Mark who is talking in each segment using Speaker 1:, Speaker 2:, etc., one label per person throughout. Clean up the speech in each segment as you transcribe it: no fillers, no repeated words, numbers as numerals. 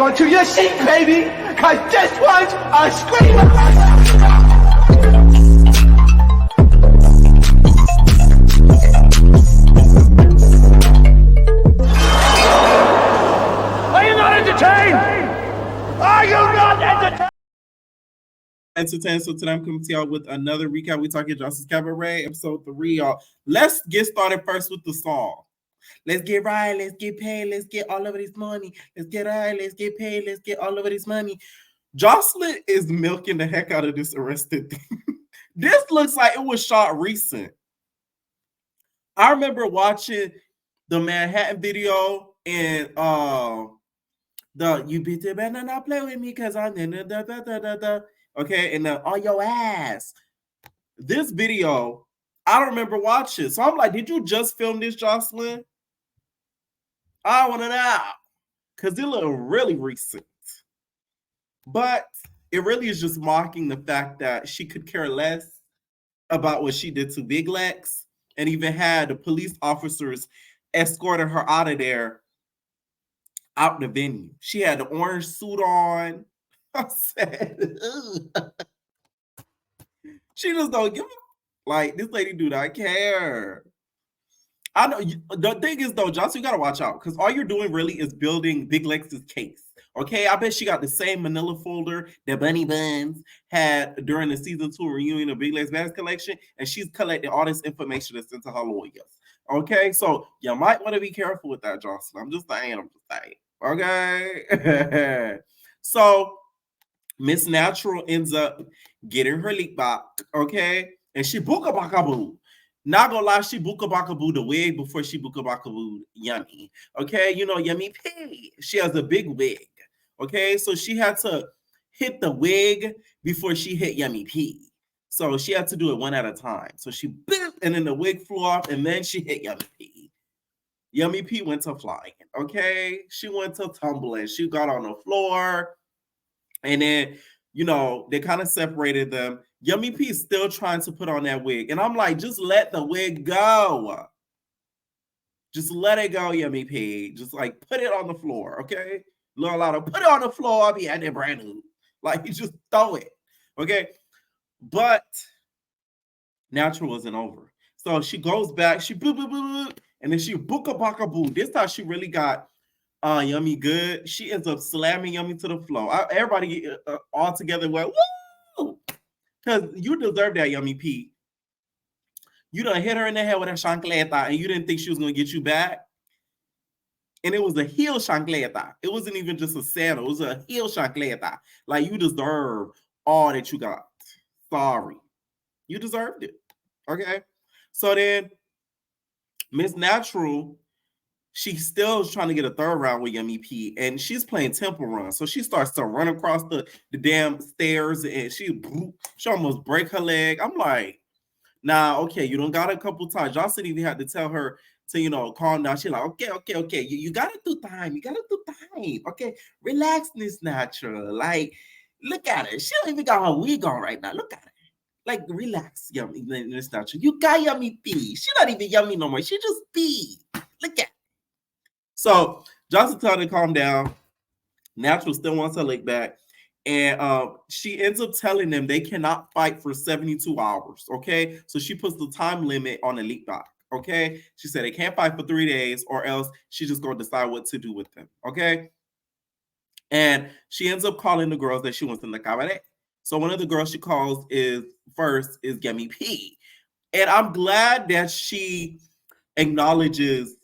Speaker 1: onto your seat, baby, because this one's a screamer. Are you not entertained? Are you not entertained?
Speaker 2: So today I'm coming to y'all with another recap. We talking Justice Cabaret, episode 3, y'all. Let's get started first with the song. Let's get right, let's get paid, let's get all of this money. Let's get right, let's get paid, let's get all of this money. Joseline is milking the heck out of this arrested thing. This looks like it was shot recent. I remember watching the Manhattan video and the you bitch better not play with me because I'm okay, and then on your ass. This video, I don't remember watching. So I'm like, did you just film this, Joseline? I want to know. Because it looked really recent. But it really is just mocking the fact that she could care less about what she did to Big Lex and even had the police officers escorting her out of there, out the venue. She had the orange suit on. I said, she just don't give a, like, this lady do not care. I know the thing is though, Johnson, you gotta watch out because all you're doing really is building Big Lex's case. Okay, I bet she got the same manila folder that Bunny Buns had during the season 2 reunion of Big Lex Bags Collection, and she's collecting all this information that's into her lawyers. Okay, so you might want to be careful with that, Johnson. I'm just saying. Okay. So Miss Natural ends up getting her leak back, okay? And she booka baka boo. Not gonna lie, she booka baka boo the wig before she booka baka boo Yummy. Okay, you know Yummy P. She has a big wig. Okay, so she had to hit the wig before she hit Yummy P. So she had to do it one at a time. So she bit, and then the wig flew off, and then she hit Yummy P. Yummy P went to flying. Okay, she went to tumbling. She got on the floor. And then, you know, they kind of separated them. Yummy P is still trying to put on that wig. And I'm like, just let the wig go. Just let it go, Yummy P. Just like put it on the floor, okay? Little Lotto, put it on the floor. I'll be at it brand new. Like, you just throw it, okay? But Natural wasn't over. So she goes back, she boo, boo, boo, boo, and then she booka baka boo. This time she really got Yummy good. She ends up slamming Yummy to the floor. Everybody all together went, woo! Because you deserve that, Yummy P. You done hit her in the head with a chancleta and you didn't think she was going to get you back. And it was a heel chancleta. It wasn't even just a sandal. It was a heel chancleta. Like, you deserve all that you got. Sorry. You deserved it. Okay? So then, Miss Natural, she still is trying to get a third round with Yummy P, and she's playing temple run. So she starts to run across the damn stairs, and she almost break her leg. I'm like, nah, okay, you done got it a couple times. Jocelyn even had to tell her to, you know, calm down. She's like, okay. You got to do time. You got to do time. Okay, relax, Miss Natural. Like, look at her. She don't even got her wig on right now. Look at her. Like, relax, Yummy, Miss Natural. You got Yummy P. She not even Yummy no more. She just P. Look at her. So Johnson told her to calm down. Natural still wants her leg back. And she ends up telling them they cannot fight for 72 hours. Okay. So she puts the time limit on the leak back. Okay. She said they can't fight for 3 days or else she's just going to decide what to do with them. Okay. And she ends up calling the girls that she wants in the cabaret. So one of the girls she calls is Yummy P. And I'm glad that she acknowledges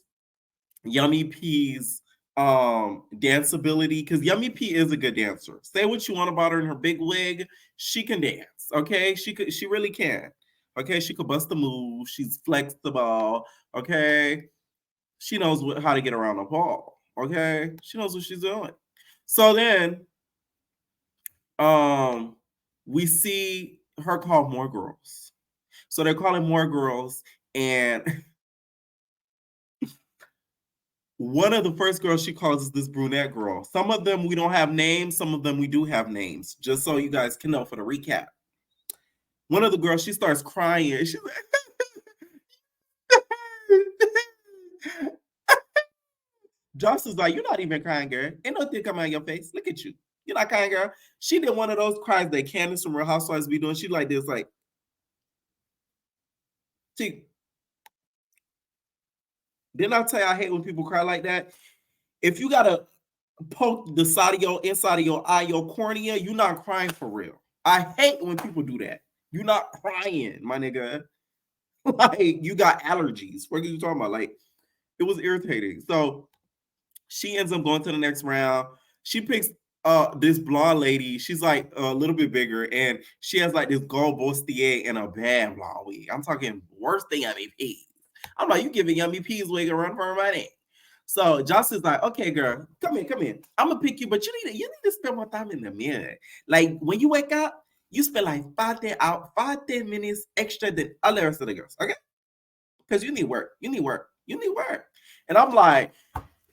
Speaker 2: Yummy P's dance ability, because Yummy P is a good dancer. Say what you want about her in her big wig, she can dance. Okay, she really can. Okay, she could bust a move. She's flexible. Okay, she knows how to get around the ball. Okay, she knows what she's doing. So then, we see her call more girls. So they're calling more girls, and one of the first girls she calls is this brunette girl. Some of them we don't have names. Some of them we do have names, just so you guys can know for the recap. One of the girls, she starts crying. She's like, Jocelyn's like, you're not even crying, girl. Ain't nothing coming out of your face. Look at you. You're not crying, girl. She did one of those cries that Candace from Real Housewives be doing. She like this, like, see, didn't I tell you I hate when people cry like that? If you gotta poke the side of your inside of your eye, your cornea, you're not crying for real. I hate when people do that. You're not crying, my nigga. Like you got allergies. What are you talking about? Like it was irritating. So she ends up going to the next round. She picks this blonde lady. She's like a little bit bigger, and she has like this gold bustier and a bad blonde wig. I'm talking worse than Yummy Peas. I'm like, you giving Yummy Peas wig a run for her money. So Jocelyn's like, okay, girl, come here. I'm gonna pick you, but you need to spend more time in the mirror. Like when you wake up, you spend like 5-10 minutes extra than all the rest of the girls, okay? Because you need work. And I'm like,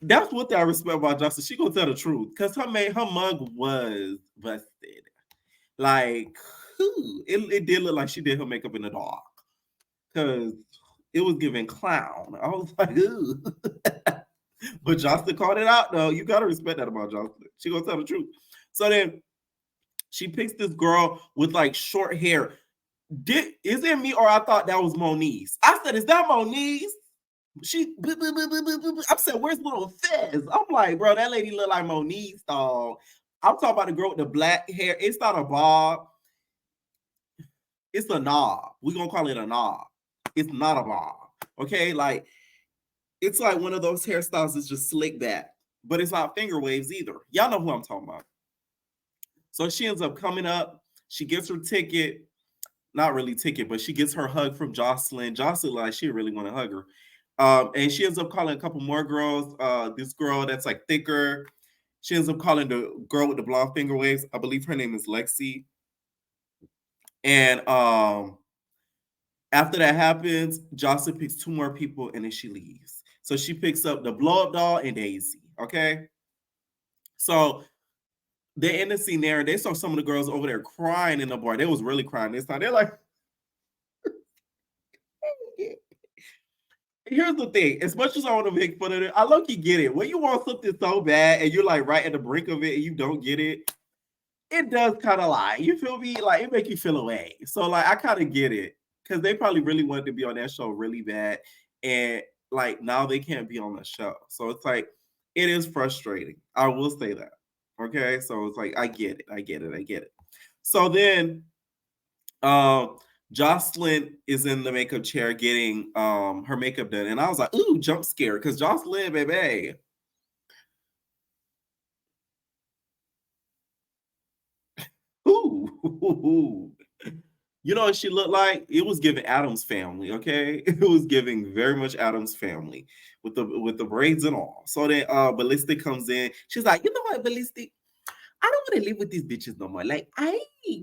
Speaker 2: that's what I respect about Jocelyn. She gonna tell the truth because her mug was busted. Like, it did look like she did her makeup in the dark because it was giving clown. I was like, ooh. But Jocelyn called it out though. You gotta respect that about Jocelyn. She gonna tell the truth. So then she picks this girl with like short hair. Is it me or I thought that was Moniz? I said, is that Moniz? She, I said, where's little Fez? I'm like, bro, that lady look like Moniz, dog. I'm talking about the girl with the black hair. It's not a bob. It's a knob. We're gonna call it a knob. It's not a bob. Okay, like it's like one of those hairstyles that's just slick back, but it's not finger waves either. Y'all know who I'm talking about. So she ends up coming up. She gets her ticket. Not really ticket, but she gets her hug from Joseline. Joseline, like, she really want to hug her. And she ends up calling a couple more girls. This girl that's like thicker. She ends up calling the girl with the blonde finger waves. I believe her name is Lexi. And after that happens, Jocelyn picks 2 more people and then she leaves. So she picks up the blow up doll and Daisy. Okay. So they end the scene there and they saw some of the girls over there crying in the bar. They was really crying this time. They're like, here's the thing. As much as I want to make fun of it, I low-key get it. When you want something so bad and you're like right at the brink of it and you don't get it, it does kind of lie. You feel me? Like it make you feel away. So like I kind of get it. Because they probably really wanted to be on that show really bad. And like now they can't be on the show. So it's like it is frustrating. I will say that. Okay. So it's like I get it. So then Jocelyn is in the makeup chair getting her makeup done. And I was like, ooh, jump scare, because Jocelyn, baby. Ooh. You know what she looked like? It was giving Adam's Family, okay? It was giving very much Adam's Family with the braids and all. So then Ballistic comes in. She's like, you know what, Ballistic? I don't want to live with these bitches no more. Like, I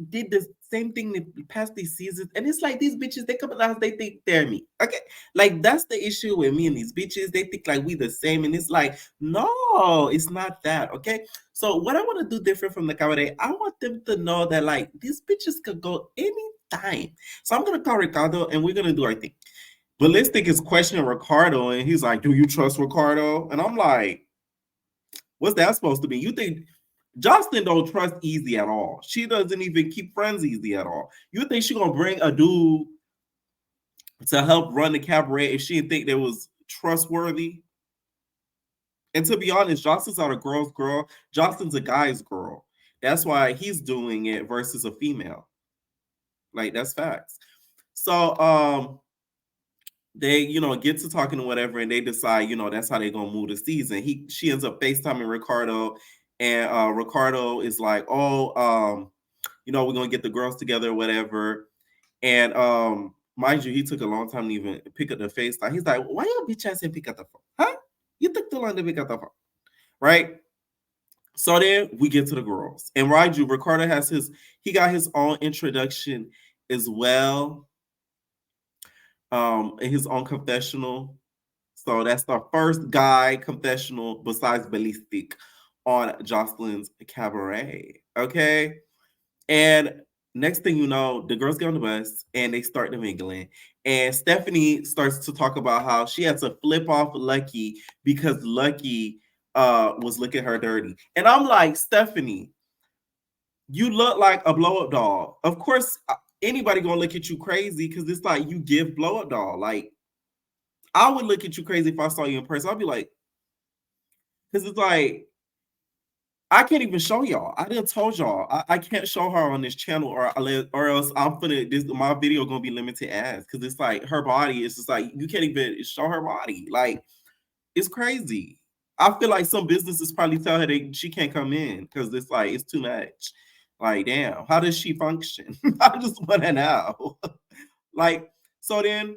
Speaker 2: did the same thing the past these seasons, and it's like these bitches, they come in the house, they think they're me. Okay. Like, that's the issue with me and these bitches. They think like we the same, and it's like, no, it's not that. Okay. So what I want to do different from the Cabaret, I want them to know that like these bitches could go anytime. So I'm gonna call Ricardo and we're gonna do our thing. Ballistic is questioning Ricardo, and he's like, do you trust Ricardo? And I'm like, what's that supposed to be? You think Jocelyn don't trust Easy at all? She doesn't even keep friends Easy at all. You think she gonna bring a dude to help run the Cabaret if she didn't think that was trustworthy? And to be honest, Jocelyn's not a girl's girl. Jocelyn's a guy's girl. That's why he's doing it versus a female. Like that's facts. So they get to talking or whatever, and they decide that's how they're gonna move the season. She ends up FaceTiming Ricardo, and Ricardo is like, oh, we're gonna get the girls together or whatever. And mind you, he took a long time to even pick up the FaceTime. He's like, why your bitch ass didn't pick up the phone? Huh? You took too long to pick up the phone, right? So then we get to the girls, and mind you, Ricardo he got his own introduction as well, in his own confessional. So that's the first guy confessional besides Ballistic on Jocelyn's Cabaret. Okay. And next thing you know, the girls get on the bus and they start mingling. And Stephanie starts to talk about how she had to flip off Lucky because Lucky was looking her dirty. And I'm like, Stephanie, you look like a blow up doll. Of course, anybody gonna look at you crazy because it's like you give blow up doll. Like, I would look at you crazy if I saw you in person. I'd be like, because it's like, I can't even show y'all. I didn't told y'all. I can't show her on this channel, or else my video gonna be limited ads because it's like her body. It's just like you can't even show her body. Like, it's crazy. I feel like some businesses probably tell her she can't come in because it's like it's too much. Like, damn, how does she function? I just want to know. Like, so then,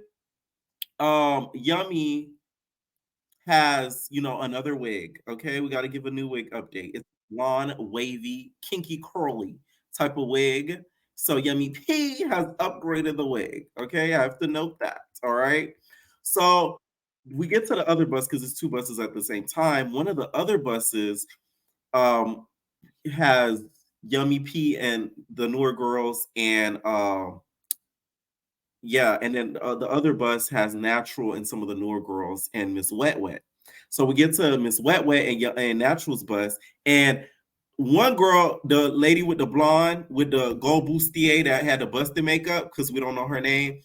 Speaker 2: Yummy has, another wig. Okay, we got to give a new wig update. It's blonde, wavy, kinky, curly type of wig. So Yummy P has upgraded the wig. Okay, I have to note that. All right. So we get to the other bus because it's two buses at the same time. One of the other buses um has Yummy P and the newer girls, and yeah, and then the other bus has Natural and some of the newer girls and Miss Wet Wet. So we get to Miss Wet Wet and Natural's bus, and one girl, the lady with the blonde with the gold bustier that had the busted makeup, because we don't know her name,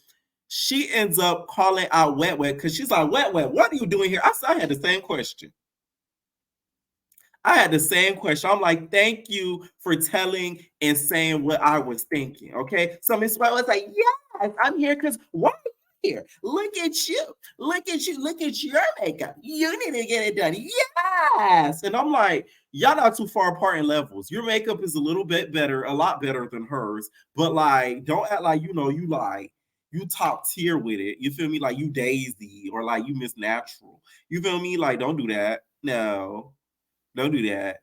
Speaker 2: she ends up calling out Wet Wet because she's like, Wet Wet, what are you doing here? I had the same question. I'm like, thank you for telling and saying what I was thinking. Okay. So Miss White was like, yes, I'm here because why are you here? Look at you. Look at you. Look at your makeup. You need to get it done. Yes. And I'm like, y'all not too far apart in levels. Your makeup is a little bit better, a lot better than hers. But like, don't act like you top tier with it. You feel me? Like you Daisy or like you Miss Natural. You feel me? Like, don't do that. No. Don't do that.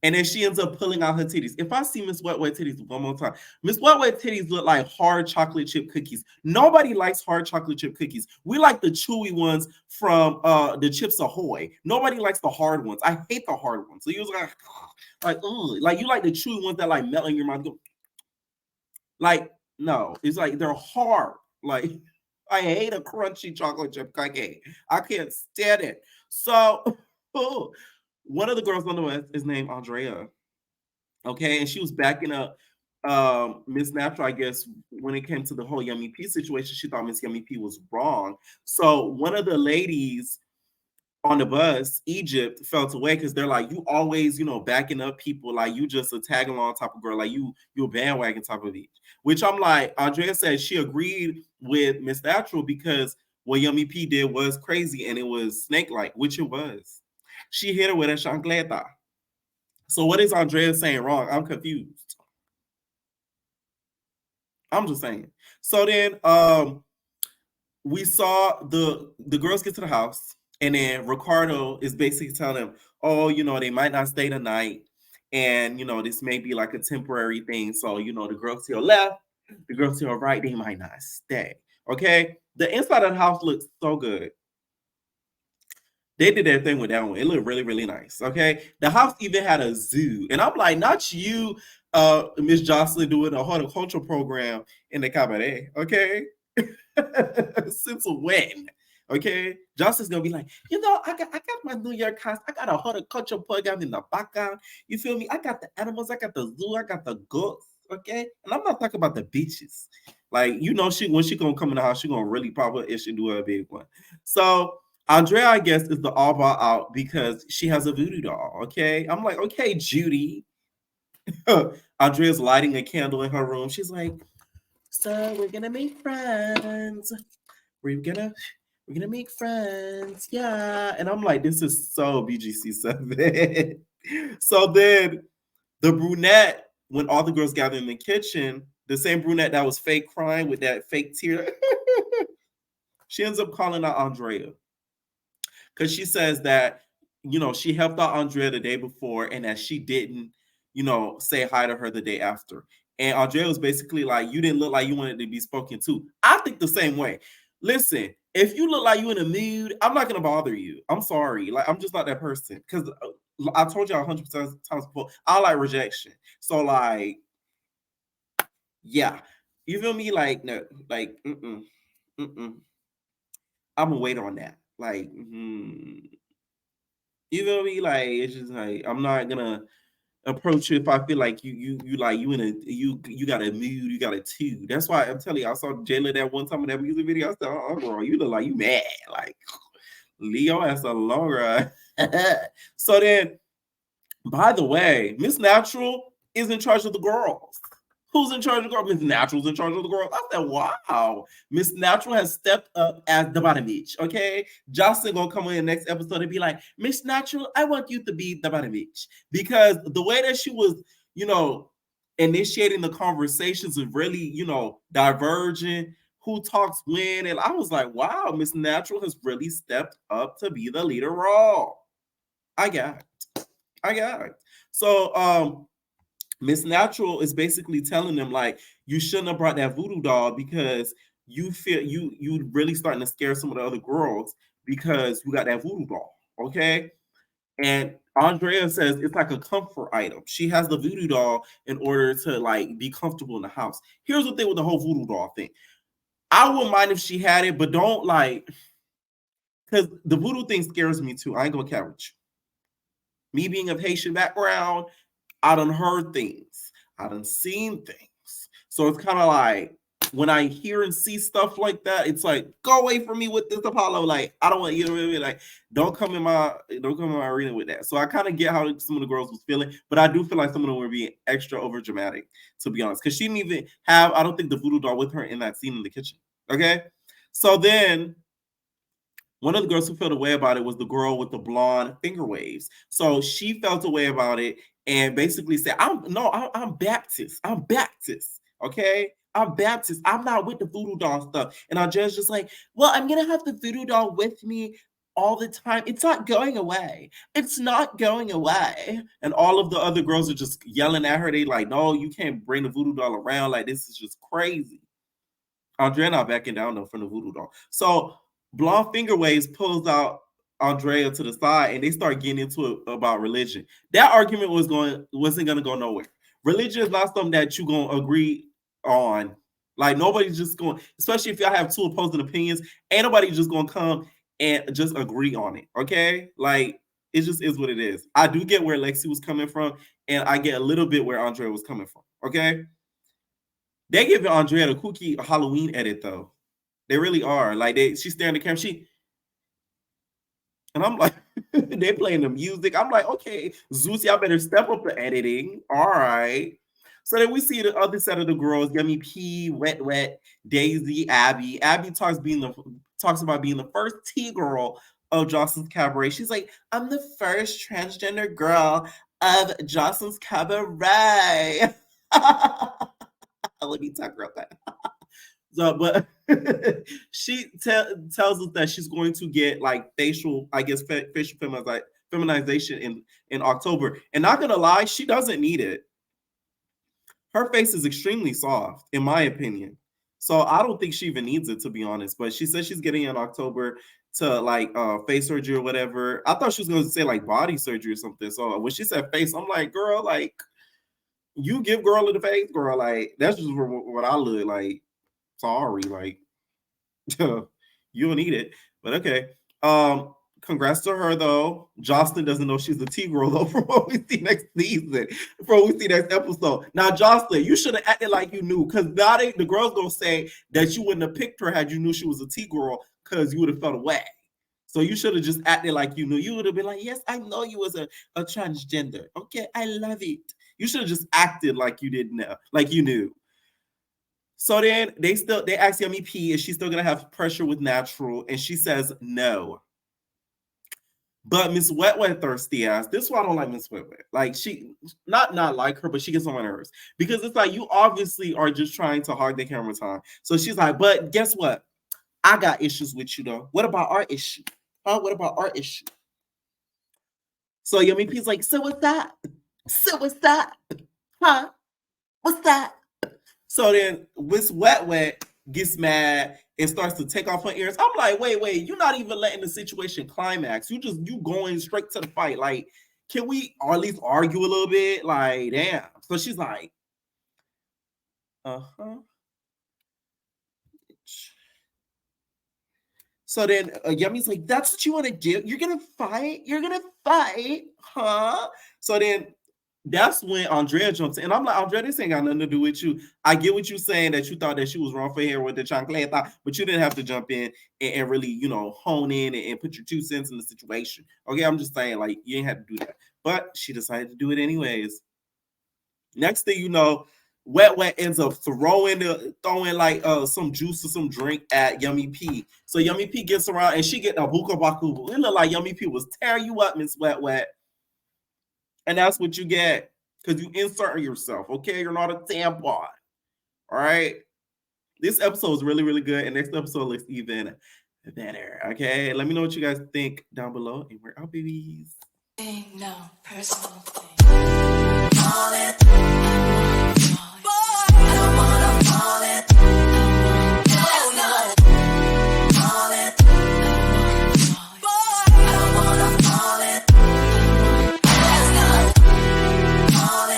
Speaker 2: And then she ends up pulling out her titties. If I see Miss Wet Wet titties one more time, Miss Wet Wet titties look like hard chocolate chip cookies. Nobody likes hard chocolate chip cookies. We like the chewy ones from the Chips Ahoy. Nobody likes the hard ones. I hate the hard ones. So you was like, ugh. Like you like the chewy ones that like melt in your mouth. Like, no, it's like they're hard. Like, I hate a crunchy chocolate chip cookie. I can't stand it. So, one of the girls on the West is named Andrea. Okay, and she was backing up Miss Natural, I guess, when it came to the whole Yummy P situation. She thought Miss Yummy P was wrong. So one of the ladies on the bus, Egypt, felt away because they're like, you always, backing up people, like you just a tag along type of girl, like you a bandwagon type of bitch. Which I'm like, Andrea said she agreed with Miss Natural because what Yummy P did was crazy and it was snake-like, which it was. She hit her with a chancleta. So what is Andrea saying wrong? I'm confused. I'm just saying. So then we saw the girls get to the house, and then Ricardo is basically telling them, oh, they might not stay the night, and this may be like a temporary thing. So the girls to your left, the girls to your right, they might not stay. Okay, the inside of the house looks so good. They did their thing with that one. It looked really, really nice. Okay. The house even had a zoo. And I'm like, not you, Miss Joseline, doing a horticultural program in the Cabaret. Okay. Since when? Okay. Joseline's gonna be like, I got my New York house. I got a horticultural program in the background. You feel me? I got the animals, I got the zoo, I got the goats. Okay. And I'm not talking about the beaches. Like, she when she gonna come in the house, she gonna really pop up and she do a big one. So Andrea, I guess, is the all ball out because she has a voodoo doll. Okay. I'm like, okay, Judy. Andrea's lighting a candle in her room. She's like, so we're gonna make friends. We're gonna make friends. Yeah. And I'm like, this is so BGC7. So then the brunette, when all the girls gather in the kitchen, the same brunette that was fake crying with that fake tear, she ends up calling out Andrea. Because she says that, she helped out Andrea the day before and that she didn't, say hi to her the day after. And Andrea was basically like, you didn't look like you wanted to be spoken to. I think the same way. Listen, if you look like you in a mood, I'm not going to bother you. I'm sorry. Like, I'm just not that person. Because I told y'all 100% times before, I like rejection. So, like, yeah. You feel me? Like, no, like, I'm going to wait on that. Like, You feel me? Like it's just like I'm not gonna approach you if I feel like you like you in a you got a mood, you got a two. That's why I'm telling you, I saw Jayla that one time in that music video. I said, oh girl, you look like you mad. Like Leo has a long ride. So then, by the way, Miss Natural is in charge of the girls. Who's in charge of the girls? Miss Natural's in charge of the girls. I said, wow. Miss Natural has stepped up as the bottom bitch. Okay. Joseline gonna come in the next episode and be like, Miss Natural, I want you to be the bottom bitch. Because the way that she was, initiating the conversations and really, diverging who talks when. And I was like, wow, Miss Natural has really stepped up to be the leader role. I got it. So Miss Natural is basically telling them like you shouldn't have brought that voodoo doll because you feel you really starting to scare some of the other girls because you got that voodoo doll, okay? And Andrea says it's like a comfort item. She has the voodoo doll in order to like be comfortable in the house. Here's the thing with the whole voodoo doll thing. I wouldn't mind if she had it, but don't like because the voodoo thing scares me too. I ain't gonna count you. Me being of Haitian background, I done heard things. I done seen things. So it's kind of like when I hear and see stuff like that, it's like, go away from me with this Apollo. Like, I don't want you to like, don't come in my arena with that. So I kind of get how some of the girls was feeling, but I do feel like some of them were being extra over dramatic, to be honest. Because she didn't even have, I don't think, the voodoo doll with her in that scene in the kitchen. Okay. So then one of the girls who felt a way about it was the girl with the blonde finger waves. So she felt a way about it and basically said, I'm Baptist. I'm Baptist. Okay. I'm Baptist. I'm not with the voodoo doll stuff. And our judge just like, well, I'm gonna have the voodoo doll with me all the time. It's not going away. It's not going away. And all of the other girls are just yelling at her. They like, no, you can't bring the voodoo doll around. Like, this is just crazy. Andrea not backing down though from the voodoo doll. So Blonde Finger Waves pulls out Andrea to the side and they start getting into it about religion. That argument wasn't gonna go nowhere. Religion is not something that you're gonna agree on. Like nobody's just going, especially if y'all have two opposing opinions, ain't nobody just gonna come and just agree on it. Okay? Like it just is what it is. I do get where Lexi was coming from, and I get a little bit where Andrea was coming from. Okay. They giving Andrea the kooky Halloween edit though. They really are. Like she's staring at the camera. And I'm like, they playing the music. I'm like, okay, Zeus, y'all better step up the editing. All right. So then we see the other set of the girls: Yummy P, Wet, Daisy, Abby. Abby talks about being the first T girl of Joseline's Cabaret. She's like, I'm the first transgender girl of Joseline's Cabaret. Let me talk real quick. So, but she tells us that she's going to get like facial feminization in October. And not gonna lie, she doesn't need it. Her face is extremely soft, in my opinion. So I don't think she even needs it, to be honest. But she says she's getting it in October to like face surgery or whatever. I thought she was going to say like body surgery or something. So when she said face, I'm like, girl, like you give girl in the face, girl. Like that's just what I look like. Sorry, like you don't need it. But okay. Congrats to her though. Joseline doesn't know she's a T girl though from what we see next season, from what we see next episode. Now, Joseline, you should have acted like you knew, because now the girls gonna say that you wouldn't have picked her had you knew she was a T girl, because you would have felt away. So you should have just acted like you knew. You would have been like, yes, I know you was a transgender. Okay, I love it. You should have just acted like you didn't know, like you knew. So then they ask Yummy P, is she still gonna have pressure with Natural? And she says no. But Miss Wet thirsty ass. This is why I don't like Miss Wet. Like she not like her, but she gets on my nerves. Because it's like you obviously are just trying to hog the camera time. So she's like, but guess what? I got issues with you though. What about our issue? Huh? What about our issue? So Yummy P's like, so what's that? So what's that? Huh? What's that? So then Miss Wet gets mad and starts to take off her ears. I'm like, wait, you're not even letting the situation climax. You going straight to the fight. Like, can we or at least argue a little bit? Like, damn. So she's like, uh-huh. So then Yummy's like, that's what you want to do? You're going to fight? You're going to fight? Huh? So then that's when Andrea jumps in. And I'm like, Andrea, this ain't got nothing to do with you. I get what you're saying, that you thought that she was wrong for here with the chancleta, but you didn't have to jump in and really, you know, hone in and put your 2 cents in the situation. Okay, I'm just saying, like, you ain't have to do that. But she decided to do it anyways. Next thing you know, Wet ends up throwing like some juice or some drink at Yummy P. So Yummy P gets around and she get a buka bakubu. It looked like Yummy P was tearing you up, Miss Wet. And that's what you get because you insert yourself. Okay, you're not a tampon. All right. This episode is really, really good, and next episode looks even better. Okay, let me know what you guys think down below, and we're out, babies.
Speaker 3: No personal thing.